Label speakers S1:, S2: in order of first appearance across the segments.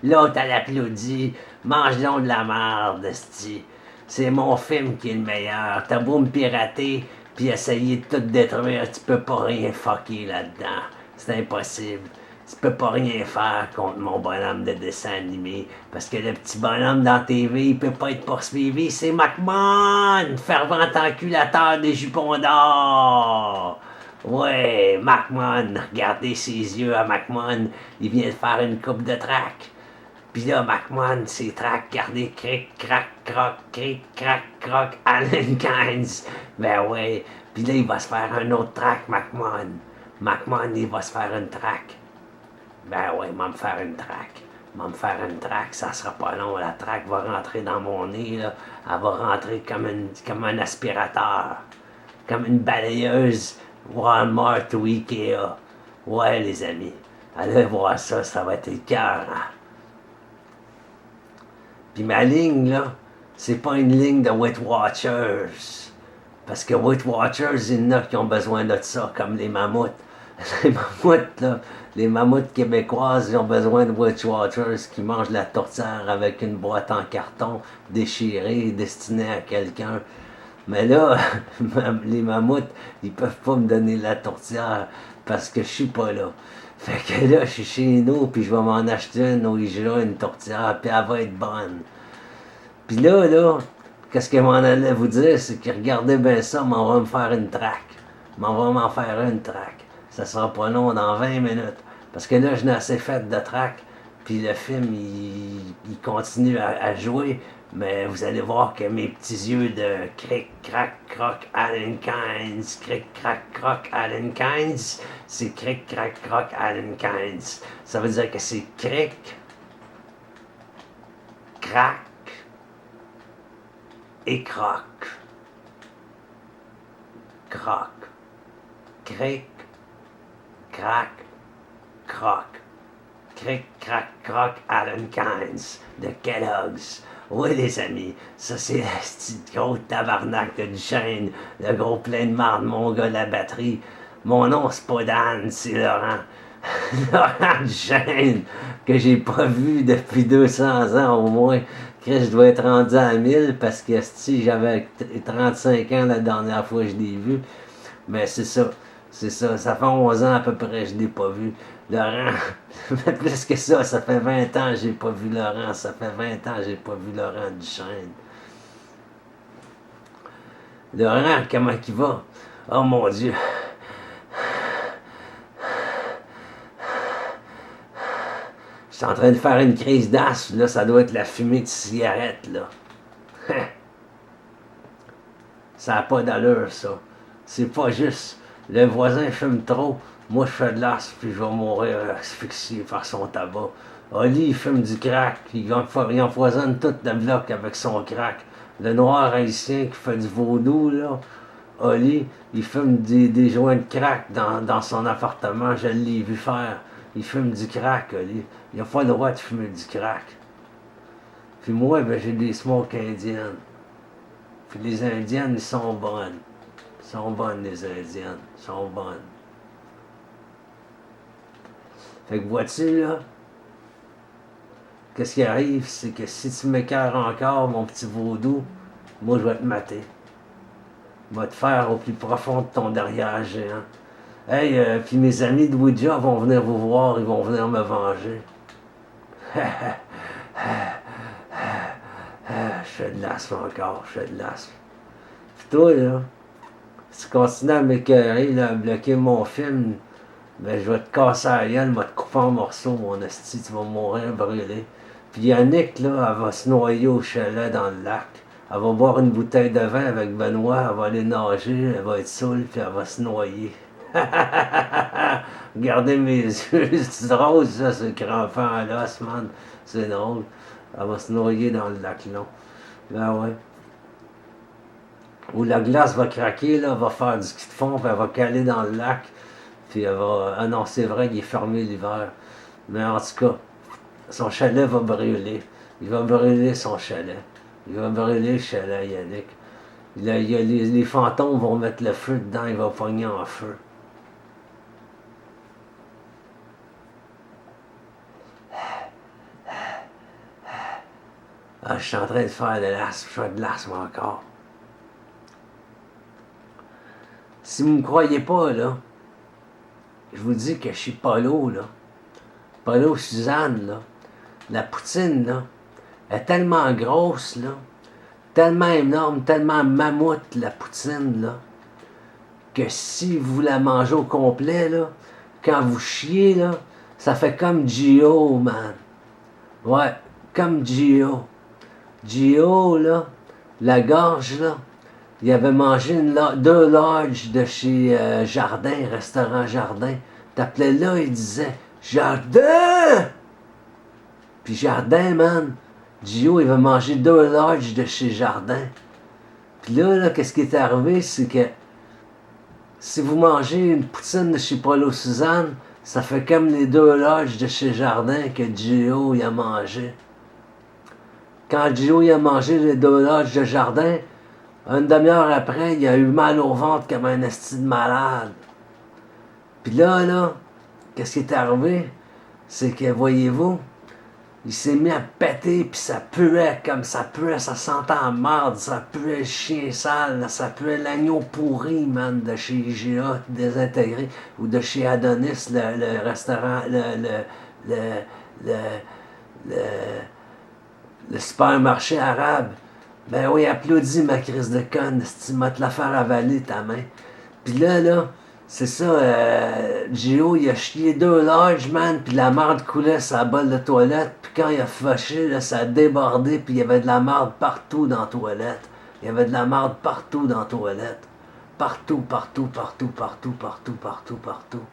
S1: L'autre, elle applaudit. Mange donc de la merde, esti. C'est mon film qui est le meilleur. T'as beau me pirater, puis essayer de tout détruire, tu peux pas rien fucker là-dedans. C'est impossible. Tu peux pas rien faire contre mon bonhomme de dessin animé. Parce que le petit bonhomme dans TV, il peut pas être poursuivi. C'est McMahon, fervent enculateur des jupons d'or. Ouais, McMahon, regardez ses yeux à McMahon. Il vient de faire une coupe de track. Puis là, McMahon, ses tracks, regardez, cric, crac, croc, cric, crac, croc, Allen Kynes. Ben ouais. Puis là, il va se faire un autre track, McMahon. McMahon, il va se faire une track. Ben ouais, il va me faire une track. Il va me faire une track, ça sera pas long. La track va rentrer dans mon nez, là. Elle va rentrer comme un aspirateur. Comme une balayeuse Walmart ou Ikea. Ouais, les amis. Allez voir ça, ça va être le cœur. Hein? Puis ma ligne, là, c'est pas une ligne de Weight Watchers. Parce que Weight Watchers, il y en a qui ont besoin de ça, comme les mammouths. Les mammouths, là, les mammouths québécoises, ils ont besoin de Weight Watchers qui mangent la tourtière avec une boîte en carton déchirée, destinée à quelqu'un. Mais là, les mammouths, ils peuvent pas me donner la tourtière parce que je suis pas là. Fait que là, je suis chez nous, puis je vais m'en acheter une au IGA, une tourtière, puis elle va être bonne. Puis là, qu'est-ce que m'en allait vous dire, c'est que regardez bien ça, m'en va me faire une track. M'en va m'en faire une track. Ça sera pas long, dans 20 minutes. Parce que là, je n'ai assez fait de track, puis le film, il continue à jouer, mais vous allez voir que mes petits yeux de cric, crac, croc, Allen Kynes, cric, crac, croc, Allen Kynes, c'est cric, crac, croc, Allen Kynes. Ça veut dire que c'est cric, crac et croc. Croc. Cric, crac, croc. Cric, crac, croc, Allen Kynes de Kellogg's. Oui, les amis, ça c'est le petit gros tabarnak de Duchesne, le gros plein de marde, mon gars, la batterie. Mon nom, c'est pas Dan, c'est Laurent. Laurent Duchesne, que j'ai pas vu depuis 200 ans au moins. Chris, je dois être rendu à 1000 parce que si j'avais 35 ans la dernière fois que je l'ai vu. Mais c'est ça. C'est ça. Ça fait 11 ans à peu près que je ne l'ai pas vu. Laurent, plus que ça, ça fait 20 ans que j'ai pas vu Laurent. Ça fait 20 ans que j'ai pas vu Laurent Duchesne. Laurent, comment il va? Oh mon Dieu. Je suis en train de faire une crise d'asthme. Là, ça doit être la fumée de cigarette, là. Ça n'a pas d'allure, ça. C'est pas juste. Le voisin fume trop. Moi, je fais de l'asthme, puis je vais mourir asphyxié par son tabac. Oli, il fume du crack, il empoisonne tout le bloc avec son crack. Le noir haïtien qui fait du vaudou, là, Oli, il fume des joints de crack dans son appartement, je l'ai vu faire. Il fume du crack, Oli. Il n'a pas le droit de fumer du crack. Puis moi, ben, j'ai des smokes indiennes. Puis les indiennes, ils sont bonnes. Ils sont bonnes, les indiennes. Ils sont bonnes. Fait que vois-tu, là, qu'est-ce qui arrive, c'est que si tu m'écœures encore, mon petit vaudou, moi, je vais te mater. Je vais te faire au plus profond de ton derrière géant. Hey, puis mes amis de Ouija vont venir vous voir, ils vont venir me venger. Je fais de l'asthme encore, je fais de l'asthme. Puis toi, là, si tu continues à m'écœurer, à bloquer mon film, ben je vais te casser la gueule, je vais te couper en morceaux, mon esti, tu vas mourir brûlé. Puis Yannick, là, elle va se noyer au chalet dans le lac. Elle va boire une bouteille de vin avec Benoît, elle va aller nager, elle va être saoule, puis elle va se noyer. Regardez mes yeux, c'est drôle ça, ce crampant à l'os, man. C'est drôle. Elle va se noyer dans le lac long. Ben ouais. Où la glace va craquer, là, elle va faire du ski de fond, puis elle va caler dans le lac. Puis elle va. Ah non, c'est vrai qu'il est fermé l'hiver. Mais en tout cas, son chalet va brûler. Il va brûler son chalet. Il va brûler le chalet, Yannick. Les fantômes vont mettre le feu dedans, il va pogner en feu. Ah, je suis en train de faire de l'asthme, je fais de l'asthme encore. Si vous me croyez pas, là, je vous dis que je suis Polo, là. Polo Suzanne, là. La poutine, là, est tellement grosse, là. Tellement énorme, tellement mammouth, la poutine, là. Que si vous la mangez au complet, là, quand vous chiez, là, ça fait comme Gio, man. Ouais, comme Gio. Gio, là, la gorge, là, il avait mangé deux larges de chez Jardin, restaurant Jardin. T'appelais là, il disait Jardin! Puis Jardin, man, Gio, il va manger deux larges de chez Jardin. Puis là, qu'est-ce qui est arrivé, c'est que si vous mangez une poutine de chez Polo Suzanne, ça fait comme les deux larges de chez Jardin que Gio il a mangé. Quand Gio il a mangé les deux larges de Jardin, une demi-heure après, il a eu mal au ventre comme un esti de malade. Puis là, qu'est-ce qui est arrivé? C'est que, voyez-vous, il s'est mis à péter, puis ça puait comme ça puait, ça sentait la merde, ça puait le chien sale, ça puait l'agneau pourri, man, de chez IGA désintégré, ou de chez Adonis, le restaurant, le, le supermarché arabe. Ben oui, applaudis ma crise de conne, si tu vas te la faire avaler ta main. Puis là, c'est ça, Gio, il a chié deux larges, man, puis la merde coulait sur la bolle de toilette, puis quand il a fâché, là, ça a débordé, puis il y avait de la merde partout dans la toilette. Il y avait de la merde partout dans la toilette. Partout, partout, partout, partout, partout, partout, partout.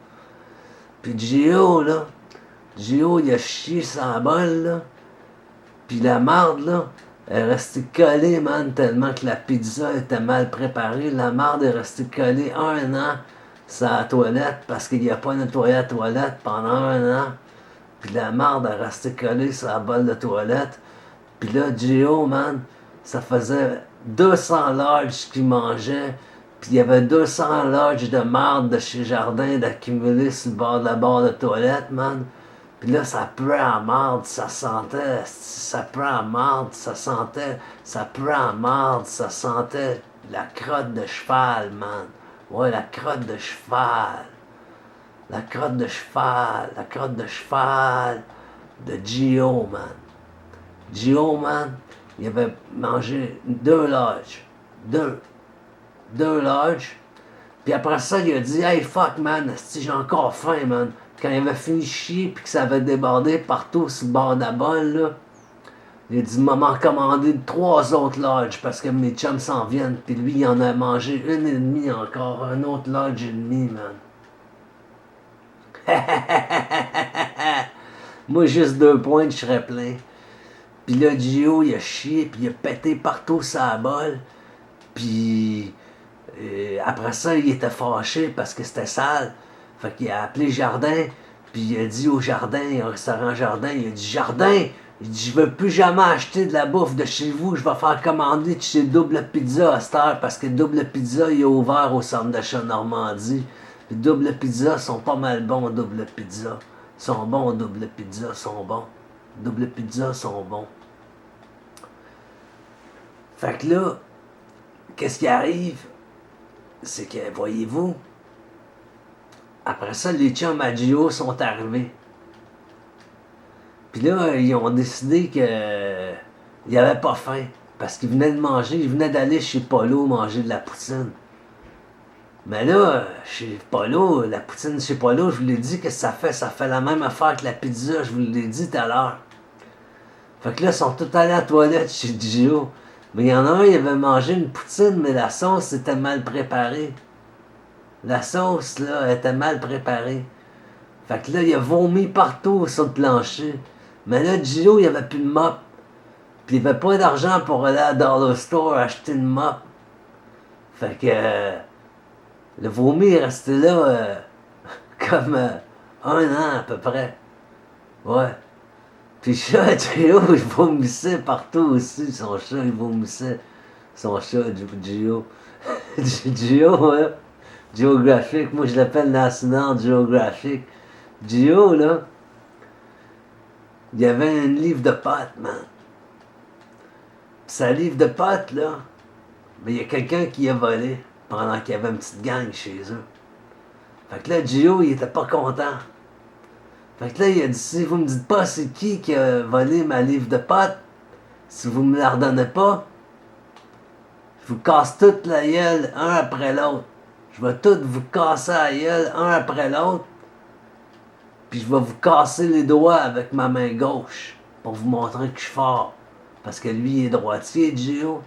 S1: Puis Gio, il a chié sa bolle, là, puis la marde, là, elle est restée collée, man, tellement que la pizza était mal préparée. La marde est restée collée un an sur la toilette parce qu'il n'y a pas nettoyé la toilette pendant un an. Puis la marde est restée collée sur la bolle de toilette. Puis là, Gio, man, ça faisait 200 larges qu'il mangeait. Puis il y avait 200 larges de marde de chez Jardin d'accumuler sur le bord de la barre de toilette, man. Puis là, ça puait à marde, ça sentait, ça puait à marde, ça sentait, ça puait à marde, ça sentait la crotte de cheval, man. Ouais, la crotte de cheval. La crotte de cheval, la crotte de cheval de Gio, man. Gio, man, il avait mangé deux larges. Deux larges. Puis après ça, il a dit, hey, fuck, man, j'ai encore faim, man. Quand il avait fini de chier puis que ça avait débordé partout sur le bord de la bolle, là, il a dit, maman commandé 3 autres lodges parce que mes chums s'en viennent. Puis lui, il en a mangé une et demie encore, un autre lodge et demi, man. Moi, juste 2 points, je serais plein. Puis là, Gio, il a chié, puis il a pété partout sa bolle. Puis après ça, il était fâché parce que c'était sale. Fait qu'il a appelé Jardin, puis il a dit au Jardin, au restaurant Jardin, il a dit Jardin, il dit, je veux plus jamais acheter de la bouffe de chez vous, je vais faire commander de chez Double Pizza à cette heure, parce que Double Pizza, il est ouvert au centre d'achat Normandie. Puis Double Pizza sont pas mal bons, Double Pizza. Sont bons, Double Pizza, sont bons. Double Pizza sont bons. Fait que là, qu'est-ce qui arrive? C'est que, voyez-vous, après ça, les chums à Gio sont arrivés. Puis là, ils ont décidé que il avait pas faim. Parce qu'ils venaient de manger, ils venaient d'aller chez Polo manger de la poutine. Mais là, chez Polo, la poutine chez Polo, je vous l'ai dit que ça fait. Ça fait la même affaire que la pizza, je vous l'ai dit tout à l'heure. Fait que là, ils sont tous allés à la toilette chez Gio. Mais il y en a un, il avait mangé une poutine, mais la sauce était mal préparée. La sauce, là, était mal préparée. Fait que là, il a vomi partout sur le plancher. Mais là, Gio, il avait plus de mop. Puis il avait pas d'argent pour aller à Dollar Store acheter une mop. Fait que le vomi est resté là comme 1 an à peu près. Ouais. Puis chat, Gio, il vomissait partout aussi. Son chat, il vomissait. Son chat, Gio. Gio, hein. Geographic, moi je l'appelle National Geographic. Gio, là, il y avait un livre de pâtes, man. Pis sa livre de potes, là, ben, il y a quelqu'un qui a volé pendant qu'il y avait une petite gang chez eux. Fait que là, Gio, il était pas content. Fait que là, il a dit, si vous me dites pas c'est qui a volé ma livre de potes, si vous me la redonnez pas, je vous casse toute la gueule, un après l'autre. Je vais tout vous casser la gueule, un après l'autre. Puis je vais vous casser les doigts avec ma main gauche pour vous montrer que je suis fort. Parce que lui, il est droitier, Gio.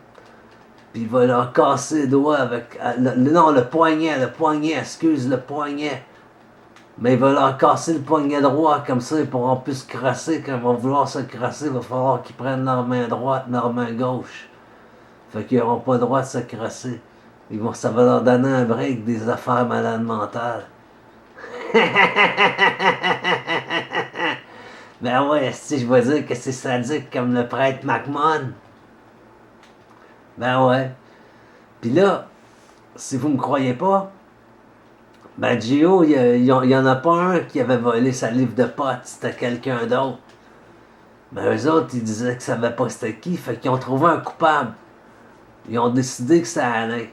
S1: Puis il va leur casser les doigts avec... le poignet, excuse, le poignet. Mais il va leur casser le poignet droit, comme ça, ils pourront plus se crasser. Quand ils vont vouloir se crasser, il va falloir qu'ils prennent leur main droite, leur main gauche. Fait qu'ils n'auront pas le droit de se crasser. Ça va leur donner un break des affaires malades mentales. Ben ouais, si je vais dire que c'est sadique comme le prêtre McMahon. Ben ouais. Puis là, si vous me croyez pas, ben Gio, il y en a pas un qui avait volé sa livre de potes, c'était quelqu'un d'autre. Ben eux autres, ils disaient qu'ils savaient pas c'était qui, fait qu'ils ont trouvé un coupable. Ils ont décidé que c'était Alain.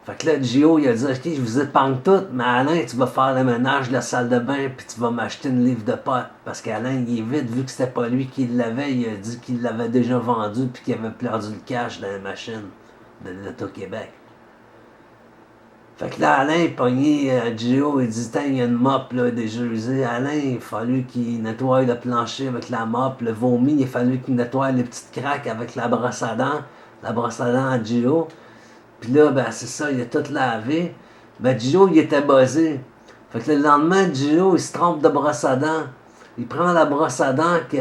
S1: Fait que là, Gio, il a dit, ok, je vous épargne tout, mais Alain, tu vas faire le ménage de la salle de bain, puis tu vas m'acheter une livre de potes. Parce qu'Alain, il est vite, vu que c'était pas lui qui l'avait, il a dit qu'il l'avait déjà vendu, puis qu'il avait perdu le cash dans la machine de l'Auto-Québec. Fait que là, Alain, pogné Gio, il dit, il y a une mop là, déjà usée. Alain, il a fallu qu'il nettoie le plancher avec la mop, le vomi, il a fallu qu'il nettoie les petites craques avec la brosse à dents à Gio. Puis là, ben c'est ça, il a tout lavé. Ben Gio, il était buzzé. Fait que le lendemain, Gio, il se trompe de brosse à dents. Il prend la brosse à dents que